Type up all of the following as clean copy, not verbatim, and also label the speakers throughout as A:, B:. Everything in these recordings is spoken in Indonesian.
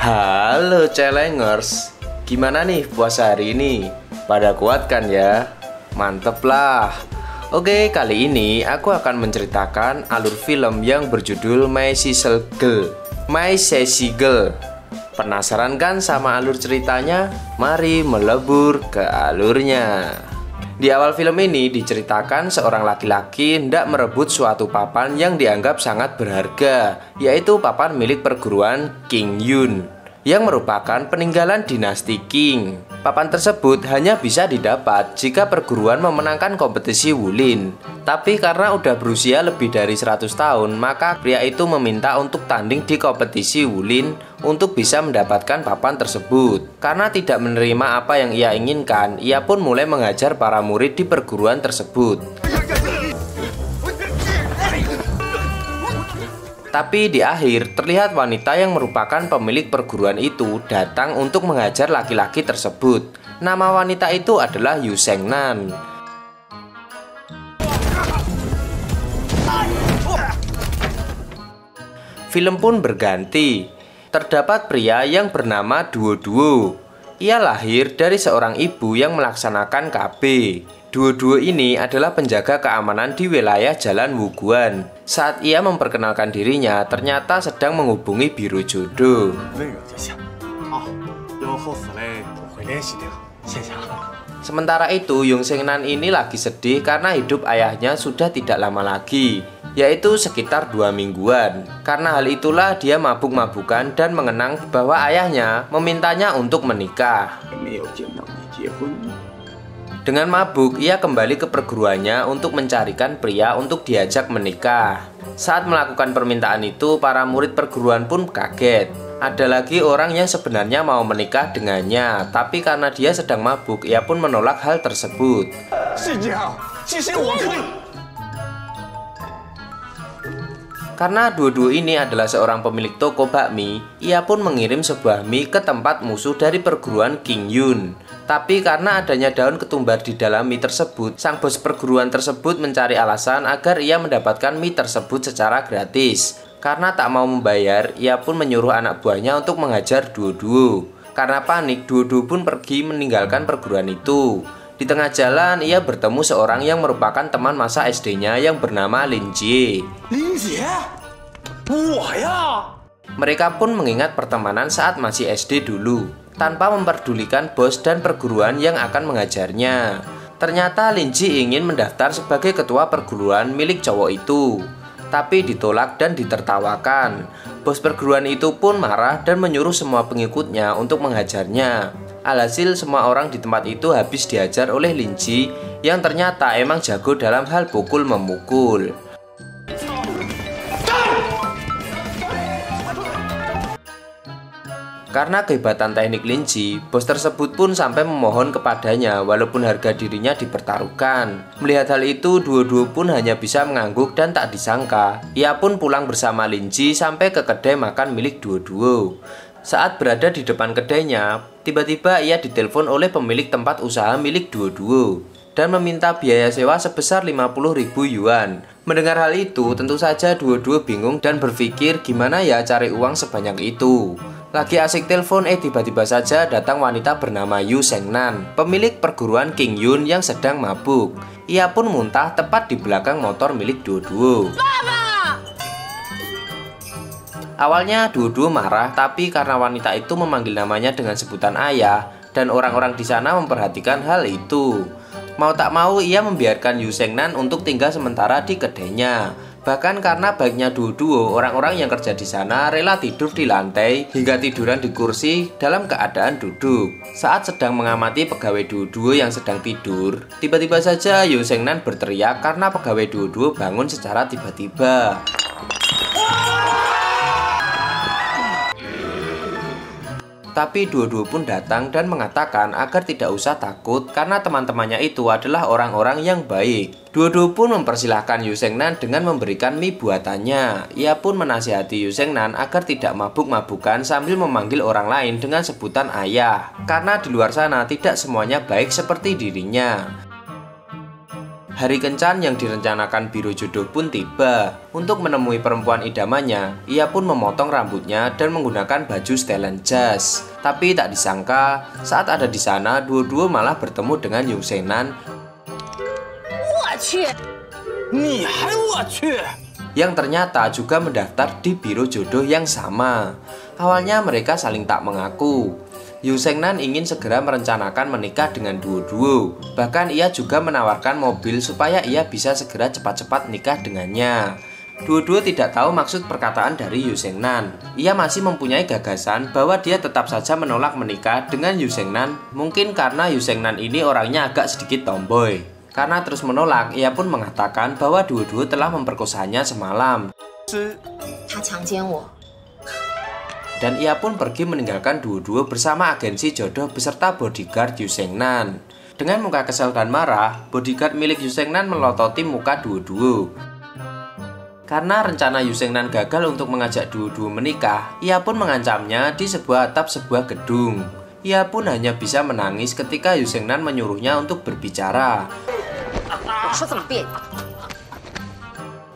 A: Halo Challengers, gimana nih puasa hari ini? Pada kuat kan ya? Mantep lah. Oke, kali ini aku akan menceritakan alur film yang berjudul My Sissel Girl. My Sassy Girl. Penasaran kan sama alur ceritanya? Mari melebur ke alurnya. Di awal film ini diceritakan seorang laki-laki hendak merebut suatu papan yang dianggap sangat berharga, yaitu papan milik perguruan King Yun, yang merupakan peninggalan dinasti Qing. Papan tersebut hanya bisa didapat jika perguruan memenangkan kompetisi Wulin. Tapi karena udah berusia lebih dari 100 tahun, maka pria itu meminta untuk tanding di kompetisi Wulin untuk bisa mendapatkan papan tersebut. Karena tidak menerima apa yang ia inginkan, ia pun mulai mengajar para murid di perguruan tersebut. Tapi di akhir, terlihat wanita yang merupakan pemilik perguruan itu datang untuk mengajar laki-laki tersebut. Nama wanita itu adalah Yu Shengnan. Film pun berganti. Terdapat pria yang bernama Duo. Ia lahir dari seorang ibu yang melaksanakan KB. Duo ini adalah penjaga keamanan di wilayah Jalan Wuguan. Saat ia memperkenalkan dirinya, ternyata sedang menghubungi biro jodoh. Sementara itu, Yung Shengnan ini lagi sedih karena hidup ayahnya sudah tidak lama lagi, yaitu sekitar 2 mingguan. Karena hal itulah dia mabuk-mabukan dan mengenang bahwa ayahnya memintanya untuk menikah. Dengan mabuk, ia kembali ke perguruannya untuk mencarikan pria untuk diajak menikah. Saat melakukan permintaan itu, para murid perguruan pun kaget. Ada lagi orang yang sebenarnya mau menikah dengannya, tapi karena dia sedang mabuk, ia pun menolak hal tersebut. Karena Duo ini adalah seorang pemilik toko bakmi, ia pun mengirim sebuah mie ke tempat musuh dari perguruan King Yun. Tapi karena adanya daun ketumbar di dalam mie tersebut, sang bos perguruan tersebut mencari alasan agar ia mendapatkan mie tersebut secara gratis. Karena tak mau membayar, ia pun menyuruh anak buahnya untuk menghajar Duo. Karena panik, Duo pun pergi meninggalkan perguruan itu. Di tengah jalan, ia bertemu seorang yang merupakan teman masa SD-nya yang bernama Lin Jie. Mereka pun mengingat pertemanan saat masih SD dulu, tanpa memperdulikan bos dan perguruan yang akan mengajarnya. Ternyata Lin Jie ingin mendaftar sebagai ketua perguruan milik cowok itu, tapi ditolak dan ditertawakan. Bos perguruan itu pun marah dan menyuruh semua pengikutnya untuk menghajarnya. Alhasil semua orang di tempat itu habis dihajar oleh Lin Jie yang ternyata emang jago dalam hal pukul memukul. Karena kehebatan teknik Lin Jie, bos tersebut pun sampai memohon kepadanya walaupun harga dirinya dipertaruhkan. Melihat hal itu, Duo pun hanya bisa mengangguk dan tak disangka, ia pun pulang bersama Lin Jie sampai ke kedai makan milik Duo. Saat berada di depan kedainya, tiba-tiba ia ditelepon oleh pemilik tempat usaha milik Duo dan meminta biaya sewa sebesar 50.000 yuan. Mendengar hal itu, tentu saja Duo bingung dan berpikir gimana ya cari uang sebanyak itu. Lagi asik telepon, tiba-tiba saja datang wanita bernama Yu Shengnan, pemilik perguruan King Yun yang sedang mabuk. Ia pun muntah tepat di belakang motor milik Duo. Awalnya Duo marah, tapi karena wanita itu memanggil namanya dengan sebutan ayah dan orang-orang di sana memperhatikan hal itu, mau tak mau ia membiarkan Yu Shengnan untuk tinggal sementara di kedainya. Bahkan karena baiknya Duo, orang-orang yang kerja di sana rela tidur di lantai hingga tiduran di kursi dalam keadaan duduk. Saat sedang mengamati pegawai Duo yang sedang tidur, tiba-tiba saja Yu Shengnan berteriak karena pegawai Duo bangun secara tiba-tiba. Tapi Duo pun datang dan mengatakan agar tidak usah takut karena teman-temannya itu adalah orang-orang yang baik. Duo pun mempersilahkan Yu Shengnan dengan memberikan mie buatannya. Ia pun menasihati Yu Shengnan agar tidak mabuk-mabukan sambil memanggil orang lain dengan sebutan ayah. Karena di luar sana tidak semuanya baik seperti dirinya. Hari kencan yang direncanakan biro jodoh pun tiba. Untuk menemui perempuan idamannya, ia pun memotong rambutnya dan menggunakan baju setelan jas. Tapi tak disangka, saat ada di sana, duo-duo malah bertemu dengan Yung Sheng-nan yang ternyata juga mendaftar di biro jodoh yang sama. Awalnya mereka saling tak mengaku. Yung Sheng-nan ingin segera merencanakan menikah dengan duo-duo. Bahkan ia juga menawarkan mobil supaya ia bisa segera cepat-cepat nikah dengannya. Duo-duo tidak tahu maksud perkataan dari Yung Sheng-nan. Ia masih mempunyai gagasan bahwa dia tetap saja menolak menikah dengan Yung Sheng-nan. Mungkin karena Yung Sheng-nan ini orangnya agak sedikit tomboy. Karena terus menolak, ia pun mengatakan bahwa duo-duo telah memperkosanya semalam. Dan ia pun pergi meninggalkan duo-duo bersama agensi jodoh beserta bodyguard Yung Sheng-nan. Dengan muka kesal dan marah, bodyguard milik Yung Sheng-nan melototi muka duo-duo. Karena rencana Yung Sheng-nan gagal untuk mengajak duo-duo menikah, ia pun mengancamnya di sebuah atap sebuah gedung. Ia pun hanya bisa menangis ketika Yung Sheng-nan menyuruhnya untuk berbicara.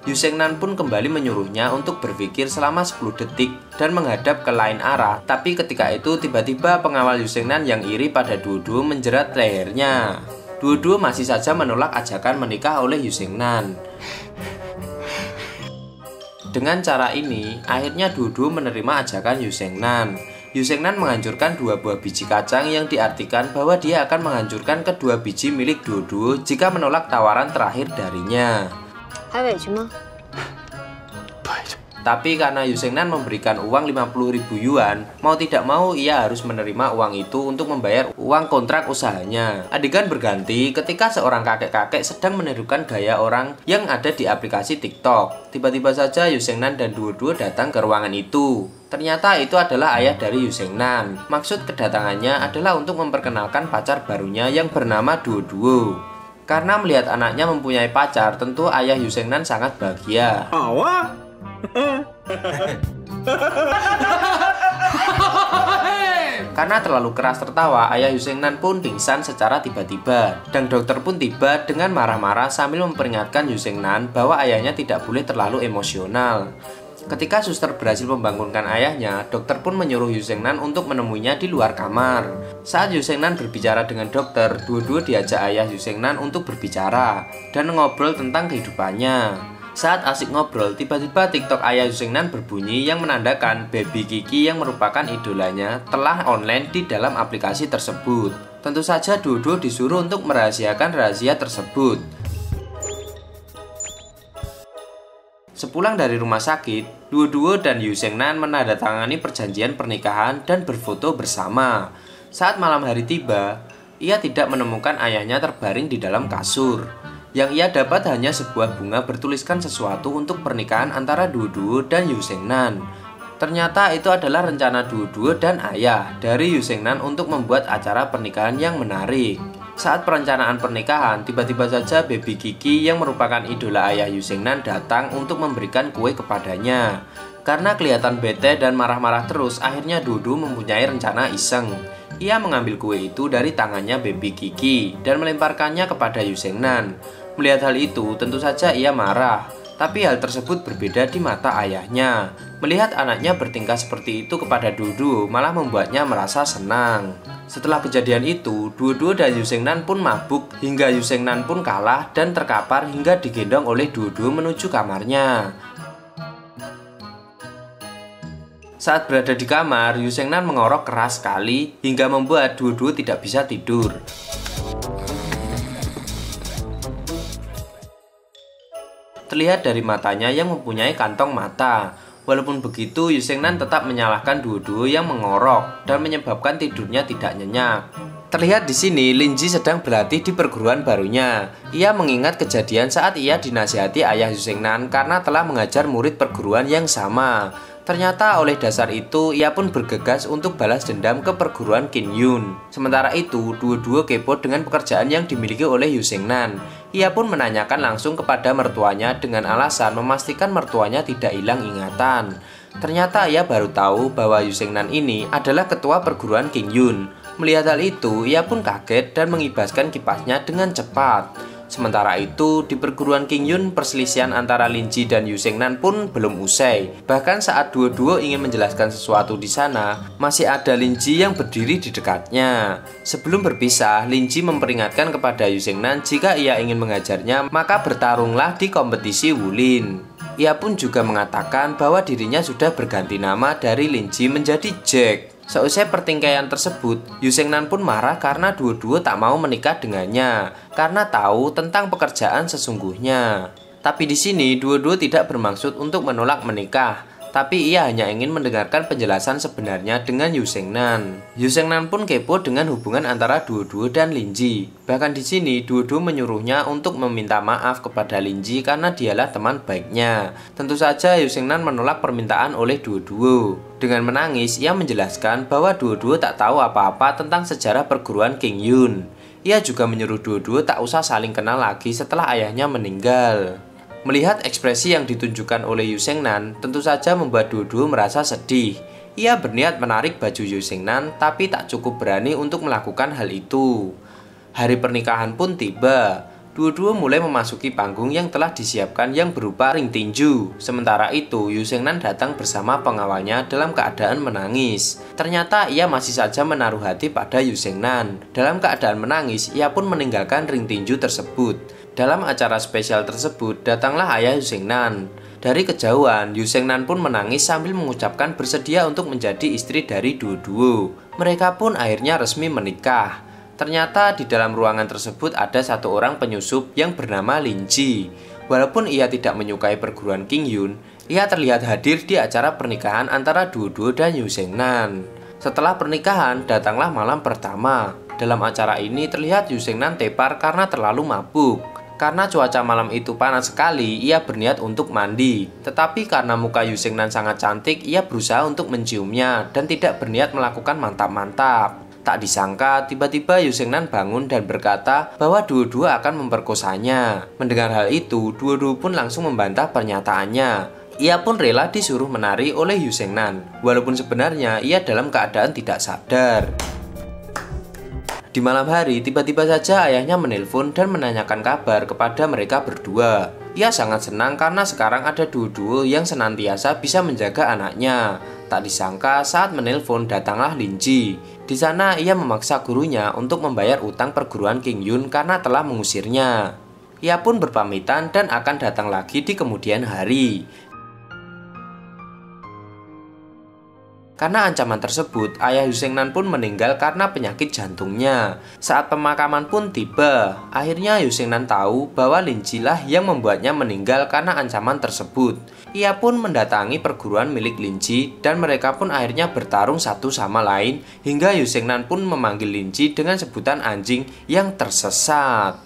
A: Yung Sheng-nan pun kembali menyuruhnya untuk berpikir selama 10 detik dan menghadap ke lain arah. Tapi ketika itu tiba-tiba pengawal Yung Sheng-nan yang iri pada duo-duo menjerat lehernya. Duo-duo masih saja menolak ajakan menikah oleh Yung Sheng-nan. Dengan cara ini, akhirnya duo-duo menerima ajakan Yung Sheng-nan. Yung Sheng-nan menghancurkan 2 buah biji kacang yang diartikan bahwa dia akan menghancurkan kedua biji milik duo-duo jika menolak tawaran terakhir darinya. Tapi karena Yung Sheng-nan memberikan uang 50.000 yuan, mau tidak mau ia harus menerima uang itu untuk membayar uang kontrak usahanya. Adegan berganti ketika seorang kakek-kakek sedang menirukan gaya orang yang ada di aplikasi TikTok. Tiba-tiba saja Yung Sheng-nan dan duo-duo datang ke ruangan itu. Ternyata itu adalah ayah dari Yung Sheng-nan. Maksud kedatangannya adalah untuk memperkenalkan pacar barunya yang bernama duo-duo. Karena melihat anaknya mempunyai pacar, tentu ayah Yung Sheng-nan sangat bahagia. Karena terlalu keras tertawa, ayah Yung Sheng-nan pun pingsan secara tiba-tiba. Dan dokter pun tiba dengan marah-marah sambil memperingatkan Yung Sheng-nan bahwa ayahnya tidak boleh terlalu emosional. Ketika suster berhasil membangunkan ayahnya, dokter pun menyuruh Yung Sheng-nan untuk menemuinya di luar kamar. Saat Yung Sheng-nan berbicara dengan dokter, duo-duo diajak ayah Yung Sheng-nan untuk berbicara dan ngobrol tentang kehidupannya. Saat asik ngobrol, tiba-tiba TikTok ayah Yung Sheng-nan berbunyi yang menandakan Baby Kiki yang merupakan idolanya telah online di dalam aplikasi tersebut. Tentu saja duo-duo disuruh untuk merahasiakan rahasia tersebut. Sepulang dari rumah sakit, duo-duo dan Yung Sheng-nan menandatangani perjanjian pernikahan dan berfoto bersama. Saat malam hari tiba, ia tidak menemukan ayahnya terbaring di dalam kasur. Yang ia dapat hanya sebuah bunga bertuliskan sesuatu untuk pernikahan antara duo-duo dan Yung Sheng-nan. Ternyata itu adalah rencana duo-duo dan ayah dari Yung Sheng-nan untuk membuat acara pernikahan yang menarik. Saat perencanaan pernikahan, tiba-tiba saja Baby Kiki yang merupakan idola ayah Yung Sheng-nan datang untuk memberikan kue kepadanya. Karena kelihatan bete dan marah-marah terus, akhirnya duo-duo mempunyai rencana iseng. Ia mengambil kue itu dari tangannya Baby Kiki dan melemparkannya kepada Yung Sheng-nan. Melihat hal itu, tentu saja ia marah. Tapi hal tersebut berbeda di mata ayahnya. Melihat anaknya bertingkah seperti itu kepada duo-duo malah membuatnya merasa senang. Setelah kejadian itu, duo-duo dan Yung Sheng-nan pun mabuk hingga Yung Sheng-nan pun kalah dan terkapar hingga digendong oleh duo-duo menuju kamarnya. Saat berada di kamar, Yung Sheng-nan mengorok keras sekali hingga membuat duo-duo tidak bisa tidur. Terlihat dari matanya yang mempunyai kantong mata. Walaupun begitu, Yung Sheng-nan tetap menyalahkan duo-duo yang mengorok dan menyebabkan tidurnya tidak nyenyak. Terlihat di sini, Lin Ji sedang berlatih di perguruan barunya. Ia mengingat kejadian saat ia dinasihati ayah Yung Sheng-nan karena telah mengajar murid perguruan yang sama. Ternyata oleh dasar itu, ia pun bergegas untuk balas dendam ke perguruan Qin Yun. Sementara itu, duo-duo kepo dengan pekerjaan yang dimiliki oleh Yung Sheng-nan. Ia pun menanyakan langsung kepada mertuanya dengan alasan memastikan mertuanya tidak hilang ingatan. Ternyata ia baru tahu bahwa Yung Sheng-nan ini adalah ketua perguruan Qin Yun. Melihat hal itu, ia pun kaget dan mengibaskan kipasnya dengan cepat. Sementara itu, di perguruan Qingyun, perselisihan antara Lin Ji dan Yu Xingnan pun belum usai. Bahkan saat duo-duo ingin menjelaskan sesuatu di sana, masih ada Lin Ji yang berdiri di dekatnya. Sebelum berpisah, Lin Ji memperingatkan kepada Yu Xingnan jika ia ingin mengajarnya, maka bertarunglah di kompetisi Wulin. Ia pun juga mengatakan bahwa dirinya sudah berganti nama dari Lin Ji menjadi Jack. Seusai pertingkaian tersebut, Yu Xingnan pun marah karena duo-duo tak mau menikah dengannya karena tahu tentang pekerjaan sesungguhnya. Tapi di sini duo-duo tidak bermaksud untuk menolak menikah, tapi ia hanya ingin mendengarkan penjelasan sebenarnya dengan Yu Xingnan. Yu Xingnan pun kepo dengan hubungan antara duo-duo dan Lin Ji. Bahkan di sini duo-duo menyuruhnya untuk meminta maaf kepada Lin Ji karena dialah teman baiknya. Tentu saja Yu Xingnan menolak permintaan oleh duo-duo. Dengan menangis, ia menjelaskan bahwa duo-duo tak tahu apa-apa tentang sejarah perguruan Qingyun. Ia juga menyuruh duo-duo tak usah saling kenal lagi setelah ayahnya meninggal. Melihat ekspresi yang ditunjukkan oleh Yu Xingnan, tentu saja membuat duo-duo merasa sedih. Ia berniat menarik baju Yu Xingnan, tapi tak cukup berani untuk melakukan hal itu. Hari pernikahan pun tiba. Duo-duo mulai memasuki panggung yang telah disiapkan yang berupa ring tinju. Sementara itu, Yu Xingnan datang bersama pengawalnya dalam keadaan menangis. Ternyata ia masih saja menaruh hati pada Yu Xingnan. Dalam keadaan menangis, ia pun meninggalkan ring tinju tersebut. Dalam acara spesial tersebut, datanglah ayah Yu Xingnan. Dari kejauhan, Yu Xingnan pun menangis sambil mengucapkan bersedia untuk menjadi istri dari duo-duo. Mereka pun akhirnya resmi menikah. Ternyata di dalam ruangan tersebut ada satu orang penyusup yang bernama Lin Ji. Walaupun ia tidak menyukai perguruan Qingyun, ia terlihat hadir di acara pernikahan antara duo-duo dan Yu Xingnan. Setelah pernikahan, datanglah malam pertama. Dalam acara ini terlihat Yu Xingnan tepar karena terlalu mabuk. Karena cuaca malam itu panas sekali, ia berniat untuk mandi. Tetapi karena muka Yu Xingnan sangat cantik, ia berusaha untuk menciumnya dan tidak berniat melakukan mantap-mantap. Tak disangka, tiba-tiba Yu Xingnan bangun dan berkata bahwa duo-duo akan memperkosanya. Mendengar hal itu, duo-duo pun langsung membantah pernyataannya. Ia pun rela disuruh menari oleh Yu Xingnan, walaupun sebenarnya ia dalam keadaan tidak sadar. Di malam hari, tiba-tiba saja ayahnya menelpon dan menanyakan kabar kepada mereka berdua. Ia sangat senang karena sekarang ada duo-duo yang senantiasa bisa menjaga anaknya. Tak disangka saat menelpon datanglah Lin Ji. Di sana ia memaksa gurunya untuk membayar utang perguruan Qingyun karena telah mengusirnya. Ia pun berpamitan dan akan datang lagi di kemudian hari. Karena ancaman tersebut, ayah Yu Xingnan pun meninggal karena penyakit jantungnya. Saat pemakaman pun tiba, akhirnya Yu Xingnan tahu bahwa Lin Ji lah yang membuatnya meninggal karena ancaman tersebut. Ia pun mendatangi perguruan milik Lin Ji dan mereka pun akhirnya bertarung satu sama lain hingga Yu Xingnan pun memanggil Lin Ji dengan sebutan anjing yang tersesat.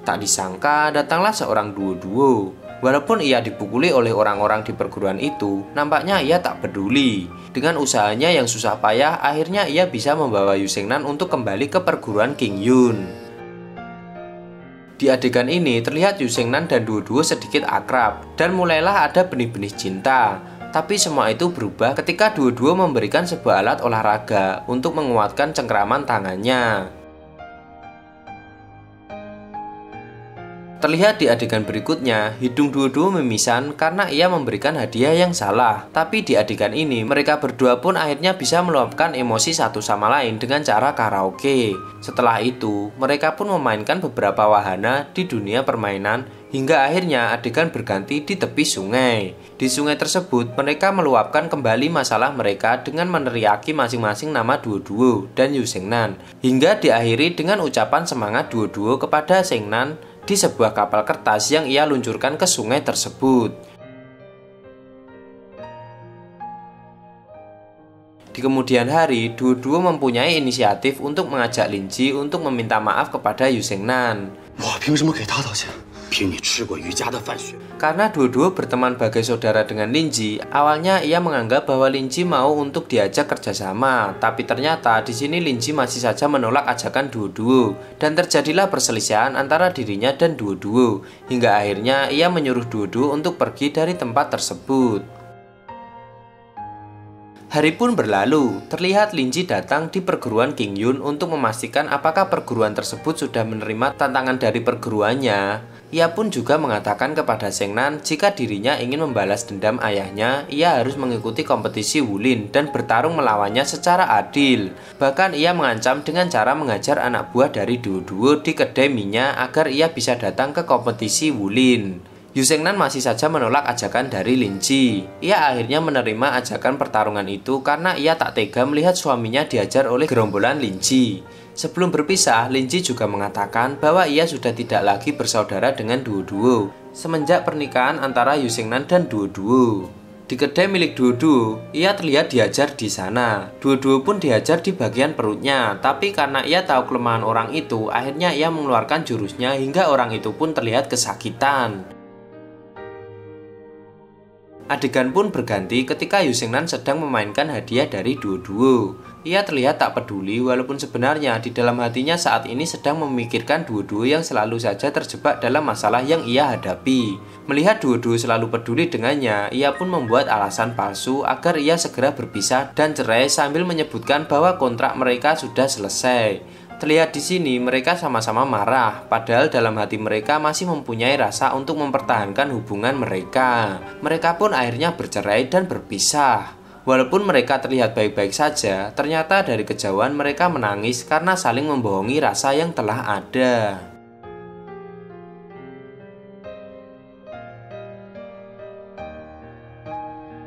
A: Tak disangka datanglah seorang duo-duo. Walaupun ia dipukuli oleh orang-orang di perguruan itu, nampaknya ia tak peduli. Dengan usahanya yang susah payah, akhirnya ia bisa membawa Yu Xingnan untuk kembali ke perguruan Qingyun. Di adegan ini terlihat Yu Xingnan dan duo-duo sedikit akrab dan mulailah ada benih-benih cinta. Tapi semua itu berubah ketika duo-duo memberikan sebuah alat olahraga untuk menguatkan cengkraman tangannya. Terlihat di adegan berikutnya, hidung duo-duo mimisan karena ia memberikan hadiah yang salah. Tapi di adegan ini, mereka berdua pun akhirnya bisa meluapkan emosi satu sama lain dengan cara karaoke. Setelah itu, mereka pun memainkan beberapa wahana di dunia permainan hingga akhirnya adegan berganti di tepi sungai. Di sungai tersebut, mereka meluapkan kembali masalah mereka dengan meneriaki masing-masing nama duo-duo dan Yu Xingnan. Hingga diakhiri dengan ucapan semangat duo-duo kepada Xingnan di sebuah kapal kertas yang ia luncurkan ke sungai tersebut. Di kemudian hari, duo-duo mempunyai inisiatif untuk mengajak Lin Ji untuk meminta maaf kepada Yu Xingnan. Karena duo-duo berteman bagai saudara dengan Lin Ji, awalnya ia menganggap bahwa Lin Ji mau untuk diajak kerjasama. Tapi ternyata di sini Lin Ji masih saja menolak ajakan duo-duo dan terjadilah perselisihan antara dirinya dan duo-duo. Hingga akhirnya ia menyuruh duo-duo untuk pergi dari tempat tersebut. Hari pun berlalu, terlihat Lin Ji datang di perguruan King Yun untuk memastikan apakah perguruan tersebut sudah menerima tantangan dari perguruannya. Ia pun juga mengatakan kepada Sheng Nan jika dirinya ingin membalas dendam ayahnya, ia harus mengikuti kompetisi Wulin dan bertarung melawannya secara adil. Bahkan ia mengancam dengan cara mengajar anak buah dari Duo-Duo di kedai minyak agar ia bisa datang ke kompetisi Wulin. Yu Sheng Nan masih saja menolak ajakan dari Lin Ji. Ia akhirnya menerima ajakan pertarungan itu karena ia tak tega melihat suaminya diajar oleh gerombolan Lin Ji. Sebelum berpisah, Lin Ji juga mengatakan bahwa ia sudah tidak lagi bersaudara dengan Duo-Duo semenjak pernikahan antara Yu Sheng Nan dan Duo-Duo. Di kedai milik Duo-Duo, ia terlihat diajar di sana. Duo-Duo pun diajar di bagian perutnya, tapi karena ia tahu kelemahan orang itu, akhirnya ia mengeluarkan jurusnya hingga orang itu pun terlihat kesakitan. Adegan pun berganti ketika Yu Sheng Nan sedang memainkan hadiah dari Duo-Duo. Ia terlihat tak peduli walaupun sebenarnya di dalam hatinya saat ini sedang memikirkan Duo-Duo yang selalu saja terjebak dalam masalah yang ia hadapi. Melihat Duo-Duo selalu peduli dengannya, ia pun membuat alasan palsu agar ia segera berpisah dan cerai sambil menyebutkan bahwa kontrak mereka sudah selesai. Terlihat di sini mereka sama-sama marah, padahal dalam hati mereka masih mempunyai rasa untuk mempertahankan hubungan mereka. Mereka pun akhirnya bercerai dan berpisah. Walaupun mereka terlihat baik-baik saja, ternyata dari kejauhan mereka menangis karena saling membohongi rasa yang telah ada.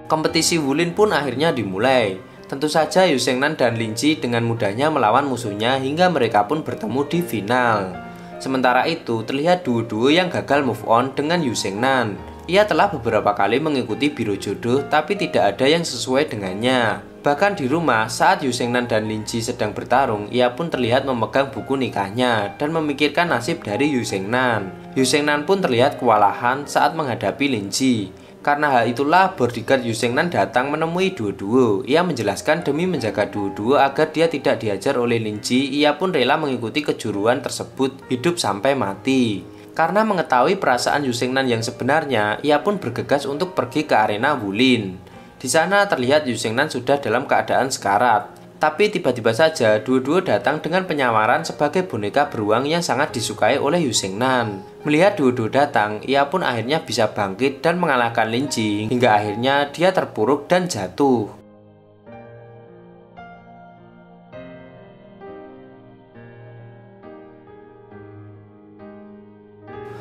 A: Kompetisi Wulin pun akhirnya dimulai. Tentu saja Yu Sheng Nan dan Lin Ji dengan mudahnya melawan musuhnya hingga mereka pun bertemu di final. Sementara itu terlihat Duo-Duo yang gagal move on dengan Yu Sheng Nan. Ia telah beberapa kali mengikuti biro jodoh tapi tidak ada yang sesuai dengannya. Bahkan di rumah saat Yu Sheng Nan dan Lin Ji sedang bertarung, ia pun terlihat memegang buku nikahnya dan memikirkan nasib dari Yu Sheng Nan. Yu Sheng Nan pun terlihat kewalahan saat menghadapi Lin Ji. Karena hal itulah bodyguard Yu Sheng Nan datang menemui Duo-Duo. Ia menjelaskan demi menjaga Duo-Duo agar dia tidak diajar oleh Lin Ji, ia pun rela mengikuti kejuruan tersebut hidup sampai mati. Karena mengetahui perasaan Yu Sheng Nan yang sebenarnya, ia pun bergegas untuk pergi ke arena Wulin. Di sana terlihat Yu Sheng Nan sudah dalam keadaan sekarat. Tapi tiba-tiba saja Duo-Duo datang dengan penyamaran sebagai boneka beruang yang sangat disukai oleh Yu Sheng Nan. Melihat Duo-Duo datang, ia pun akhirnya bisa bangkit dan mengalahkan Lin Ji hingga akhirnya dia terpuruk dan jatuh.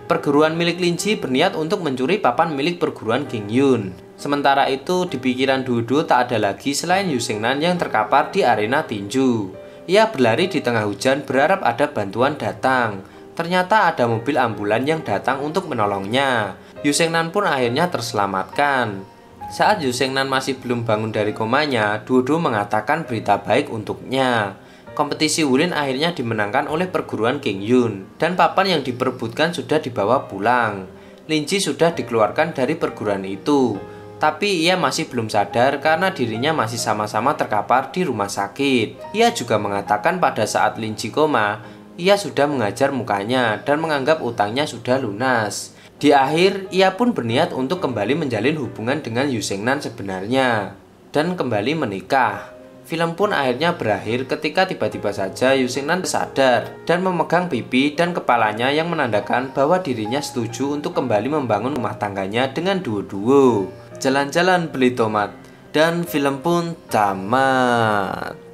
A: Perguruan milik Lin Ji berniat untuk mencuri papan milik perguruan King Yun. Sementara itu di pikiran Duo-Duo tak ada lagi selain Yu Sheng Nan yang terkapar di arena tinju. Ia berlari di tengah hujan berharap ada bantuan datang. Ternyata ada mobil ambulan yang datang untuk menolongnya. Yu Sheng Nan pun akhirnya terselamatkan. Saat Yu Sheng Nan masih belum bangun dari komanya, Duo-Duo mengatakan berita baik untuknya. Kompetisi Wulin akhirnya dimenangkan oleh perguruan King Yun dan papan yang diperebutkan sudah dibawa pulang. Lin Ji sudah dikeluarkan dari perguruan itu. Tapi ia masih belum sadar karena dirinya masih sama-sama terkapar di rumah sakit. Ia juga mengatakan pada saat Lin Ji koma, ia sudah mengajar mukanya dan menganggap utangnya sudah lunas. Di akhir, ia pun berniat untuk kembali menjalin hubungan dengan Yu Sheng Nan sebenarnya dan kembali menikah. Film pun akhirnya berakhir ketika tiba-tiba saja Yu Sheng Nan sadar dan memegang pipi dan kepalanya yang menandakan bahwa dirinya setuju untuk kembali membangun rumah tangganya dengan Duo-Duo. Jalan-jalan beli tomat, dan film pun tamat.